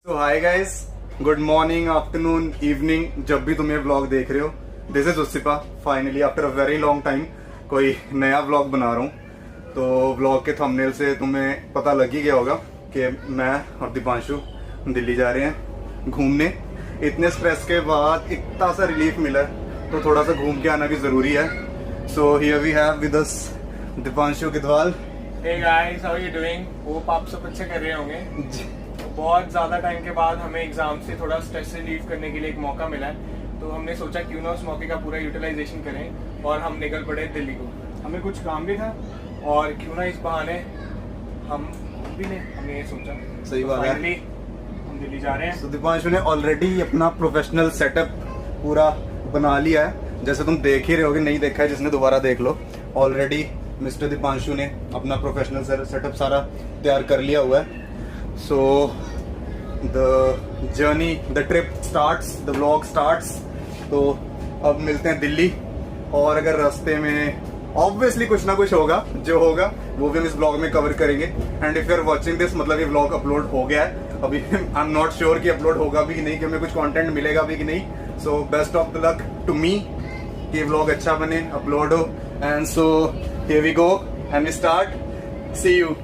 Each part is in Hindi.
तो hi guys, good morning, afternoon, evening, जब भी तुम ये व्लॉग देख रहे हो। This is Usifa. Finally after a very long time कोई नया व्लॉग बना रहा हूँ। तो व्लॉग के थंबनेल से तुम्हें पता लग ही गया होगा कि मैं और दीपांशु दिल्ली जा रहे हैं घूमने। इतने स्ट्रेस के बाद इतना सा रिलीफ मिला है तो थोड़ा सा घूम के आना भी जरूरी है। So here we have with us Deepanshu Kidwal. Hey guys, how are you doing? Hope आप सब अच्छे कर रहे होंगे। बहुत ज़्यादा टाइम के बाद हमें एग्जाम से थोड़ा स्ट्रेस रिलीव करने के लिए एक मौका मिला है, तो हमने सोचा क्यों ना उस मौके का पूरा यूटिलाइजेशन करें और हम निकल पड़े दिल्ली को। हमें कुछ काम भी था और क्यों ना इस बहाने हम भी लें, हमने ये सोचा। सही बात है। फाइनली हम दिल्ली जा रहे हैं। तो दीपांशु ने ऑलरेडी अपना प्रोफेशनल सेटअप पूरा बना लिया है, जैसे तुम देख ही रहे होगे। नहीं देखा है जिसने दोबारा देख लो। ऑलरेडी मिस्टर दीपांशु ने अपना प्रोफेशनल सेटअप सारा तैयार कर लिया हुआ है। So the journey, the trip starts, the vlog starts. तो अब मिलते हैं दिल्ली, और अगर रास्ते में ऑब्वियसली कुछ ना कुछ होगा, जो होगा वो भी हम इस व्लॉग में कवर करेंगे। And if you are watching this, मतलब ये व्लॉग अपलोड हो गया है अभी। आई एम नॉट श्योर कि अपलोड होगा भी कि नहीं, कि हमें कुछ कंटेंट मिलेगा भी कि नहीं। So best of the luck to me कि व्लॉग अच्छा बने, अपलोड हो। And so here we go and we start. See you.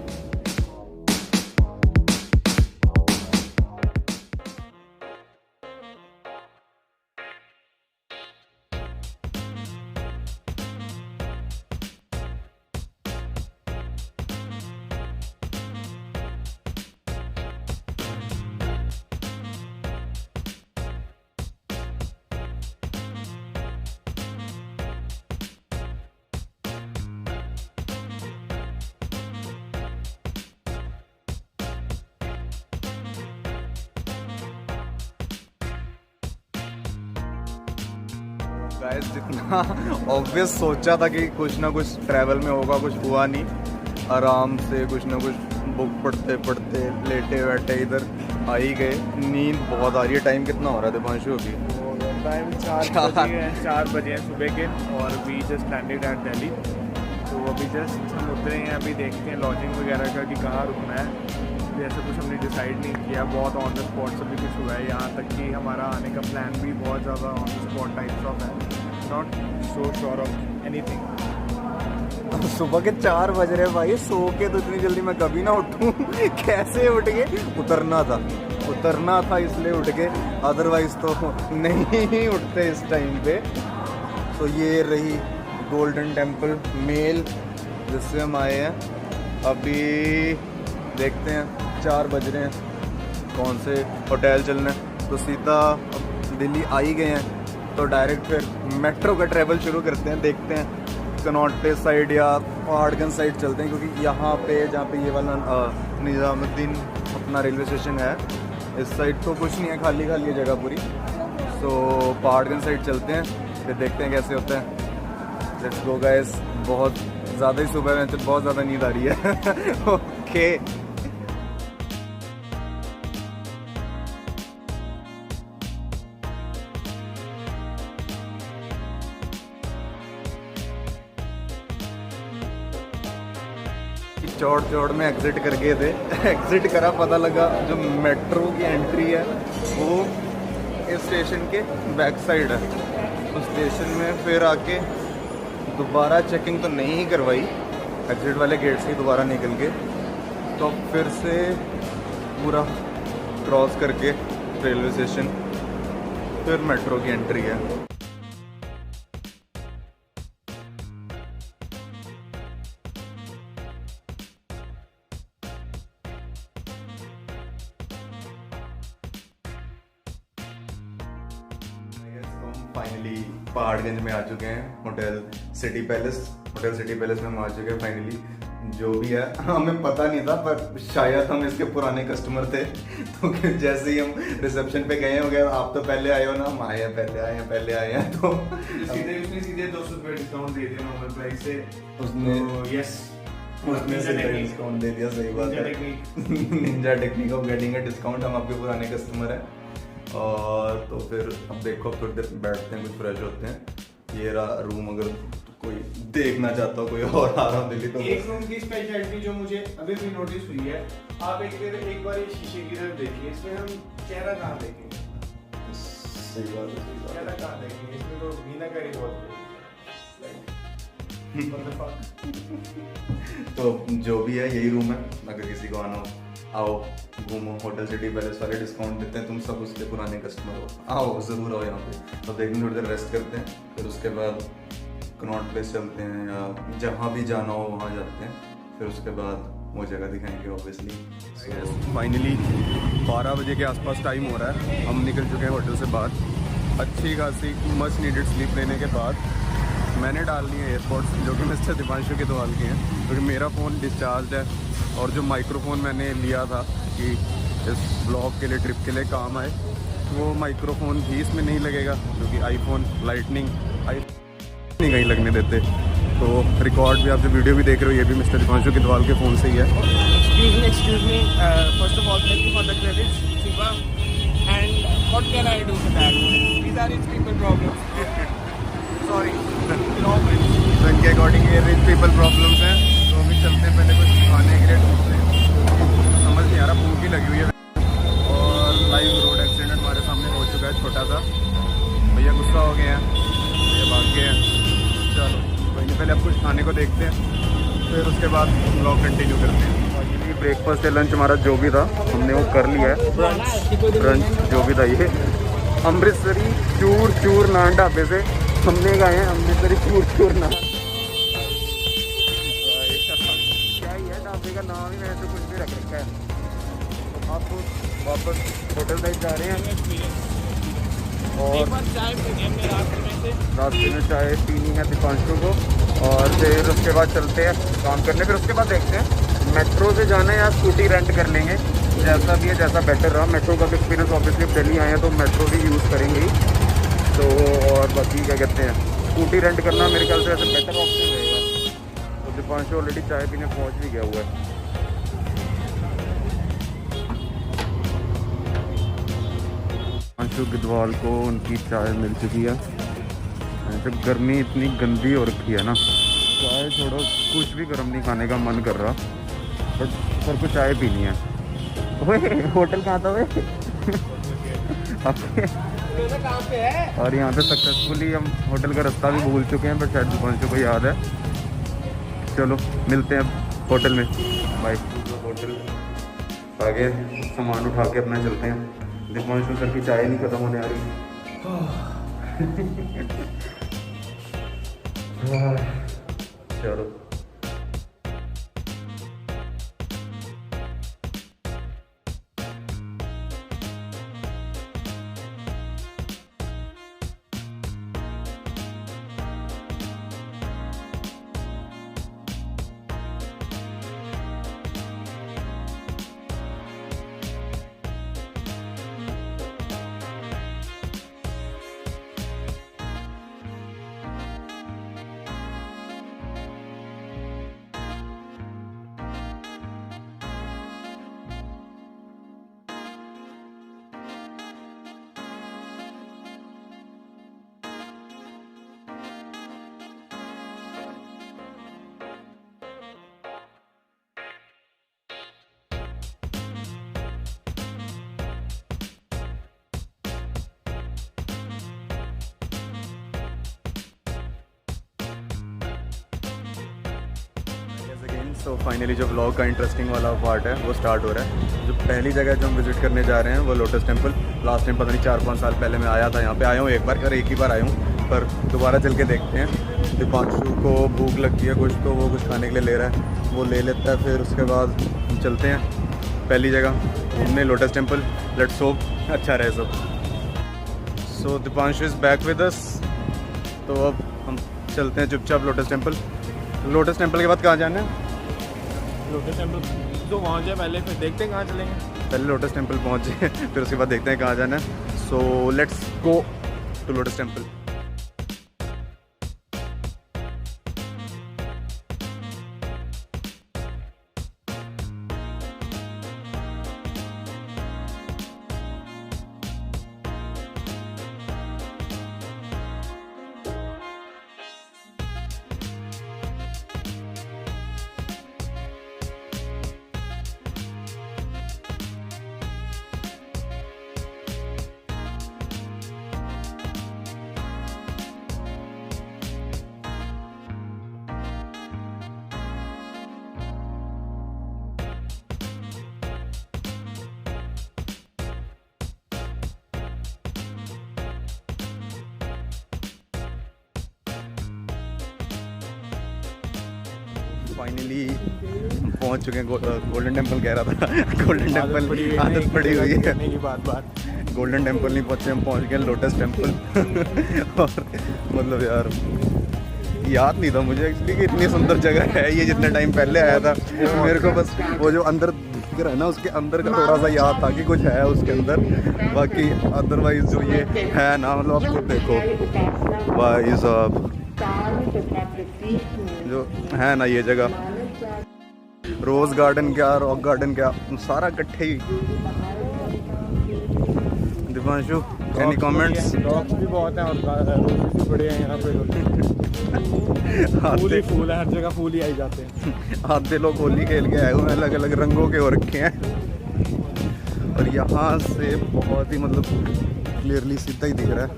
Guys, जितना ऑब्वियस सोचा था कि कुछ ना कुछ ट्रैवल में होगा, कुछ हुआ नहीं। आराम से कुछ ना कुछ बुक पढ़ते पढ़ते लेटे बैठे इधर आ ही गए। नींद बहुत आ रही है। टाइम कितना हो रहा है दीपांशु अभी? टाइम 4 बजे हैं सुबह के, और we just landed at Delhi. तो अभी जस्ट हम उतरे हैं। अभी देखते हैं लॉजिंग वगैरह का कि कहाँ रुकना है। ऐसा कुछ हमने डिसाइड नहीं किया, बहुत ऑन द स्पॉट सभी कुछ हुआ है। यहाँ तक कि हमारा आने का प्लान भी बहुत ज़्यादा on the spot types of है, not so sure of anything. सुबह के 4 बज रहे भाई। सो के तो इतनी जल्दी मैं कभी ना उठूं। कैसे उठ गए? उतरना था इसलिए उठ गए, अदरवाइज तो नहीं उठते इस टाइम पे। तो ये रही गोल्डन टेम्पल मेल जिससे हम आए हैं। अभी देखते हैं 4 बज रहे हैं, कौन से होटल चलना है। तो सीधा दिल्ली आ ही गए हैं, तो डायरेक्ट फिर मेट्रो का ट्रैवल शुरू करते हैं। देखते हैं कनॉट प्लेस साइड या पहाड़गंज साइड चलते हैं, क्योंकि यहाँ पे जहाँ पे ये वाला निज़ामुद्दीन अपना रेलवे स्टेशन है, इस साइड तो कुछ नहीं है, खाली खाली है जगह पूरी। तो पहाड़गंज साइड चलते हैं, फिर देखते हैं कैसे होता है। Let's go guys. बहुत ज़्यादा ही सुबह में तो बहुत ज़्यादा नींद आ रही है। ओके। चौड़ में एग्जिट कर गए थे। एग्जिट करा, पता लगा जो मेट्रो की एंट्री है वो इस स्टेशन के बैक साइड है। उस स्टेशन में फिर आके दोबारा चेकिंग तो नहीं ही करवाई, एग्जिट वाले गेट से दोबारा निकल के, तो फिर से पूरा क्रॉस करके रेलवे स्टेशन, फिर मेट्रो की एंट्री है। फाइनली पहाड़गंज में आ चुके हैं, होटल सिटी पैलेस में हम आ चुके हैं फाइनली। जो भी है हमें पता नहीं था, पर शायद हम इसके पुराने कस्टमर थे। तो जैसे ही हम रिसेप्शन पे गए हो गया, आप तो पहले आए हो ना, हम आए हैं पहले आए हैं। तो सीधे 200 रुपये डिस्काउंट दे दिया नॉर्मल प्राइस से। उसने डिस्काउंट दे दिया। सही बात है। Ninja technique of getting a discount. हम आपके पुराने कस्टमर हैं। और तो फिर अब देखो, थोड़ी देर बैठते हैं, कुछ फ्रेश होते हैं, ये रहा रूम, अगर कोई देखना चाहता हो, कोई और आ रहा हो दिल्ली तो एक रूम की स्पेशलिटी जो मुझे अभी भी नोटिस हुई है, आप एक बार ये शीशे की तरफ देखिए, इसमें हम चेहरा कहाँ देखेंगे? सही बात है, सही बात चेहरा कहाँ देखेंगे? इसमें तो मीनाकारी बहुत है। What the fuck? है। तो जो भी है यही रूम है, अगर किसी को आना हो आओ, घूमो। होटल सिटी पैलेस वाले डिस्काउंट देते हैं, तुम सब उसके पुराने कस्टमर हो, आओ ज़रूर आओ यहाँ पे। तो देखने थोड़ी देर रेस्ट करते हैं, फिर उसके बाद कनॉट प्लेस चलते हैं या जहाँ भी जाना हो वहाँ जाते हैं, फिर उसके बाद वो जगह दिखाएंगे ऑब्वियसली। सो फाइनली 12 बजे के आसपास टाइम हो रहा है, हम निकल चुके हैं होटल से बाहर। अच्छी खासी मस्ट नीडेड स्लीप लेने के बाद मैंने डाल लिए एयरपोर्ट्स, जो कि मिस्टर दीपांशु के दवाल के हैं, क्योंकि मेरा फ़ोन डिस्चार्ज है और जो माइक्रोफोन मैंने लिया था कि इस ब्लॉग के लिए, ट्रिप के लिए काम आए, वो माइक्रोफोन भी इसमें नहीं लगेगा, क्योंकि आईफोन लाइटनिंग नहीं कहीं लगने देते। तो रिकॉर्ड भी, आप जो वीडियो भी देख रहे हो, ये भी मिस्टर दीपांशु के दवाल के फ़ोन से ही है। Excuse me. First of all, thank you for the credits, Shiva. And what can I do for that? These are rich people problems. Sorry. तो इनके अकॉर्डिंग ये रिच पीपल प्रॉब्लम्स हैं। तो अभी चलते हैं, पहले कुछ खाने के लिए ढूंढते हैं, समझ नहीं आ रहा, भूख ही लगी हुई है। और लाइव रोड एक्सीडेंट हमारे सामने हो चुका है छोटा सा, भैया गुस्सा हो गए हैं, भैया भाग गए हैं। चलो कोई नहीं, पहले अब कुछ खाने को देखते हैं, फिर उसके बाद ब्लॉग कंटिन्यू करते हैं। फाइनली ब्रेकफास्ट या लंच हमारा जो भी था हमने वो कर लिया है। ब्रंच जो भी था, ये अमृतसरी चूर नान ढाबे से हमने गए हैं, अमृतसरी चूर नान। क्या ही है ढाबे का नाम ही, मैंने तो कुछ भी रख रखा है। तो आप वापस होटल साइड जा रहे हैं और रास्ते में चाय पीनी है दीपांशु को, और फिर उसके बाद चलते हैं काम करने। फिर उसके बाद देखते हैं मेट्रो से जाना है या स्कूटी रेंट कर लेंगे, जैसा भी है, जैसा बेटर रहा। मेट्रो का एक्सपीरियंस ऑब्वियसली अब दिल्ली आए हैं तो मेट्रो भी यूज़ करेंगे ही। तो और बाकी क्या कहते हैं, स्कूटी रेंट करना मेरे ख्याल से ऐसे बेटर ऑप्शन रहेगा। तो दीपांशु ऑलरेडी चाय पीने पहुंच भी गया हुआ है। दीपांशु गिदवाल को उनकी चाय मिल चुकी है। जब गर्मी इतनी गंदी हो रखी है ना, चाय छोड़ो, कुछ भी गर्म नहीं खाने का मन कर रहा, बट सर को चाय पीनी है। ओए होटल कहाँ था वे? कहाँ पे है? और यहाँ पे सक्सेसफुली हम होटल का रास्ता भी भूल चुके हैं, बट शायद दीपांशु को याद है। चलो मिलते हैं अब होटल में, बाय। होटल आगे सामान उठा के अपना चलते हैं। दीपांशु सर की चाय नहीं खत्म होने आ रही। चलो तो फाइनली जो व्लॉग का इंटरेस्टिंग वाला पार्ट है वो स्टार्ट हो रहा है। जो पहली जगह जो हम विज़िट करने जा रहे हैं वो लोटस टेम्पल। लास्ट टाइम पता नहीं 4-5 साल पहले मैं आया था यहाँ पे, आया हूँ एक बार, और एक ही बार आया हूँ, पर दोबारा चल के देखते हैं। दीपांशु को भूख लगती है कुछ, तो वो कुछ खाने के लिए ले रहा है, वो ले लेता है। फिर उसके बाद हम चलते हैं पहली जगह घूमने, लोटस टेम्पल। लेट्स होप अच्छा रहे सब। So Deepanshu is back with us. तो अब हम चलते हैं चुपचाप लोटस टेम्पल। लोटस टेम्पल के बाद कहाँ जाना है? लोटस टेम्पल तो वहाँ जाए पहले, फिर देखते हैं कहाँ चलेंगे। पहले लोटस टेम्पल पहुँचे फिर उसके बाद देखते हैं कहाँ जाना है। So let's go to Lotus Temple. Finally पहुंच चुके हैं गोल्डन टेम्पल कह रहा था गोल्डन टेम्पल आदत पड़ी हुई है की बात गोल्डन टेम्पल नहीं पहुंचे, हम पहुंच गए लोटस टेम्पल और मतलब यार याद नहीं था मुझे एक्चुअली कि इतनी सुंदर जगह है ये, जितने टाइम पहले आया था मेरे को बस वो जो अंदर दिख रहा है ना उसके अंदर का थोड़ा सा याद था कि कुछ है उसके अंदर, बाकी अदरवाइज जो ये है ना मतलब आप खुद देखो भाई साहब जो है ना ये जगह, रोज़ गार्डन क्या रॉक गार्डन क्या सारा इकट्ठे ही। Divanshu any comments? डॉग्स भी बहुत हैं और रोजेस भी बड़े हैं यहाँ पे, फूल ही फूल है, हर जगह फूल ही आई जाते हैं। आधे लोग होली खेल के आए हुए हैं, अलग अलग रंगों के हो रखे हैं और यहाँ से बहुत ही मतलब क्लियरली सीधा ही दिख रहा है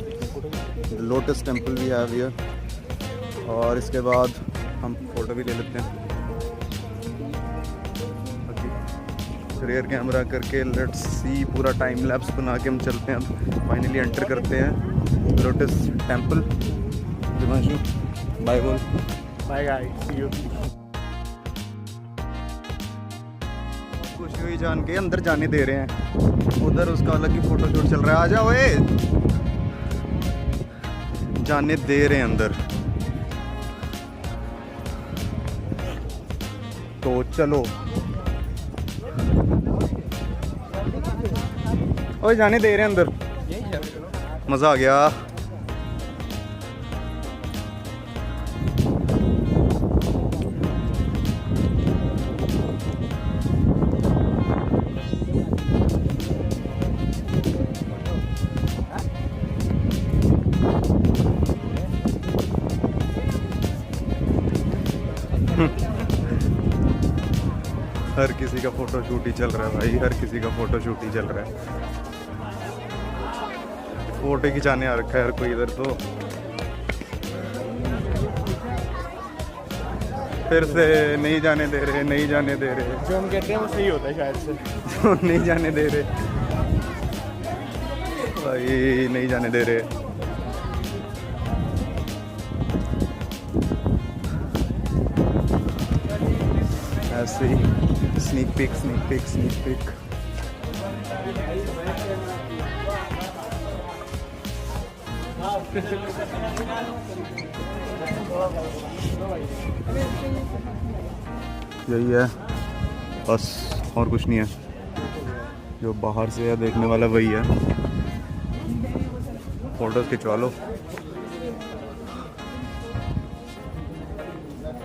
लोटस टेम्पल भी है हियर। और इसके बाद हम फोटो भी ले लेते हैं, रियर कैमरा करके लेट्स सी पूरा टाइम लैप्स बना के हम चलते हैं। अब फाइनली एंटर करते हैं लोटस टेम्पल। दिवांशु बाय बोल। Bye guys, see you. खुशी हुई जान के अंदर जाने दे रहे हैं, उधर उसका अलग ही फोटो शूट चल रहा है। आ जाओ ओए, जाने दे रहे हैं अंदर तो चलो। ओए जाने दे रहे हैं अंदर, मज़ा आ गया। हर किसी का फोटो शूट ही चल रहा है भाई, हर किसी का फोटो शूट ही चल रहा है। फोटो खिंचाने आ रखा है हर कोई इधर, तो फिर से नहीं जाने दे रहे, नहीं जाने दे रहे। जो हम कहते हैं वो सही होता है शायद से, जो नहीं जाने दे रहे भाई, नहीं जाने दे रहे। ऐसे ही sneak peek sneak peek sneak peek. यही है बस, और कुछ नहीं है। जो बाहर से है देखने वाला वही है। फोटोज खिंचवा लो,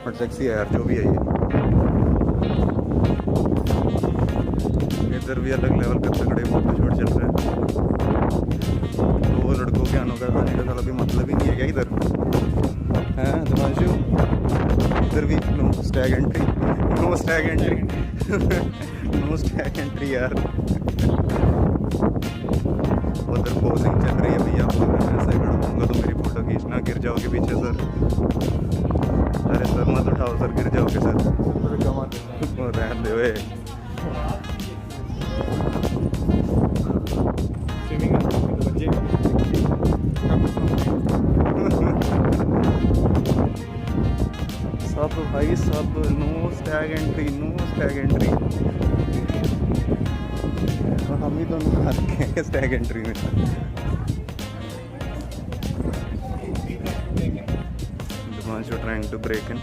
बट सेक्सी है यार जो भी है ये। इधर भी अलग लेवल का तगड़े फोटो शूट चल रहा है। दो लड़कों के आने का जाने का साला भी मतलब ही नहीं है क्या इधर है दिवांशु? इधर भी no stag entry, no stag entry no stag entry यार। उधर पोजिंग चल रही है भैया, मैं ऐसे खड़ा होऊंगा तो मेरी फोटो खींचना, गिर जाओगे पीछे सर। अरे सर मत उठाओ सर, गिर जाओगे सर। रहने दे वे। सब भाई सब, no stag entry, no stag entry. हम ही दोनों आ रखे हैं स्टैग एंट्री में। Divanshu trying to break in.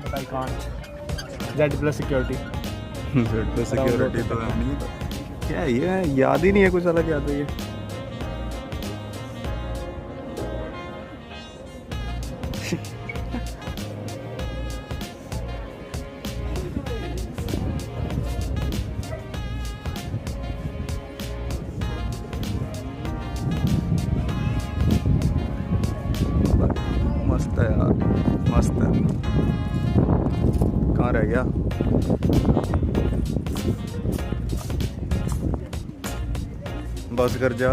But I can't. Z+ security. Z+ security तो है नहीं, क्या है ये, याद ही नहीं है कुछ अलग याद है ये। मस्त है यार, मस्त है। कहाँ रह गया? बस कर जा।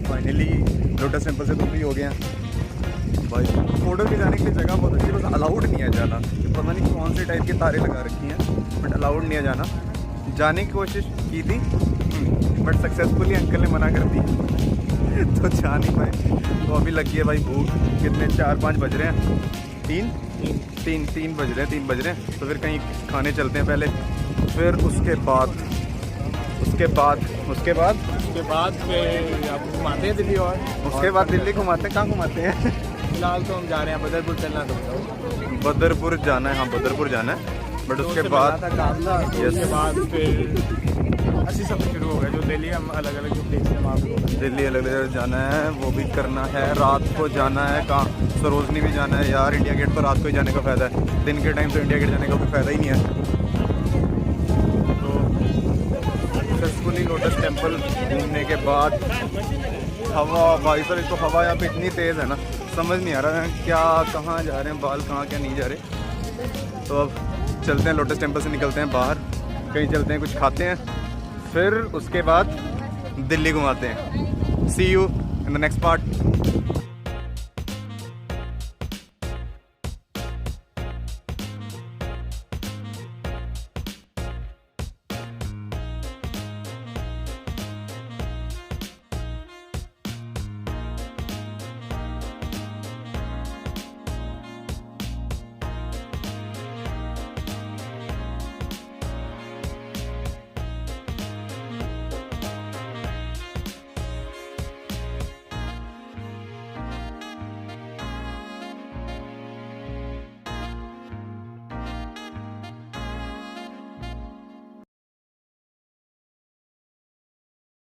फाइनली लोटस टेम्पल से दूर ही हो गए हैं भाई। फोटो खिंचाने के लिए जगह बहुत अच्छी है, बस अलाउड नहीं है जाना। पता नहीं कौन से टाइप के तारे लगा रखी हैं, बट अलाउड नहीं है जाना। जाने की कोशिश की थी बट सक्सेसफुली अंकल ने मना कर दी तो जा नहीं पाए। तो अभी लगी है भाई भूख। कितने 4-5 बज रहे हैं, 3 बज रहे हैं, 3 बज रहे हैं। तो फिर कहीं खाने चलते हैं पहले, फिर उसके बाद फिर आप घुमाते हैं दिल्ली और उसके बाद दिल्ली घुमाते हैं। कहाँ घुमाते हैं? फिलहाल तो हम जा रहे हैं बदरपुर चलना तो बदरपुर जाना है। हाँ बदरपुर जाना है, बट उसके बाद उसके बाद फिर ऐसी सब शुरू हो गया जो दिल्ली हम अलग अलग जो प्लेस है वहाँ पे दिल्ली अलग अलग जाना है, वो भी करना है। रात को जाना है कहाँ, सरोजनी भी जाना है यार। इंडिया गेट तो रात को ही जाने का फ़ायदा है, दिन के टाइम तो इंडिया गेट जाने का कोई फ़ायदा ही नहीं है। तो सक्सेसफुली लोटस टेम्पल घूमने के बाद हवा भाई साहब, एक तो हवा यहाँ पे इतनी तेज़ है ना, समझ नहीं आ रहा है क्या कहाँ जा रहे हैं, बाल कहाँ क्या नहीं जा रहे। तो अब चलते हैं लोटस टेम्पल से, निकलते हैं बाहर, कहीं चलते हैं, कुछ खाते हैं, फिर उसके बाद दिल्ली घुमाते हैं। See you in the next part.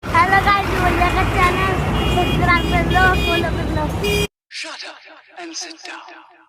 Hello guys, मुझे का चैनल सब्सक्राइब कर लो, फॉलो कर लो। Shut up and sit down.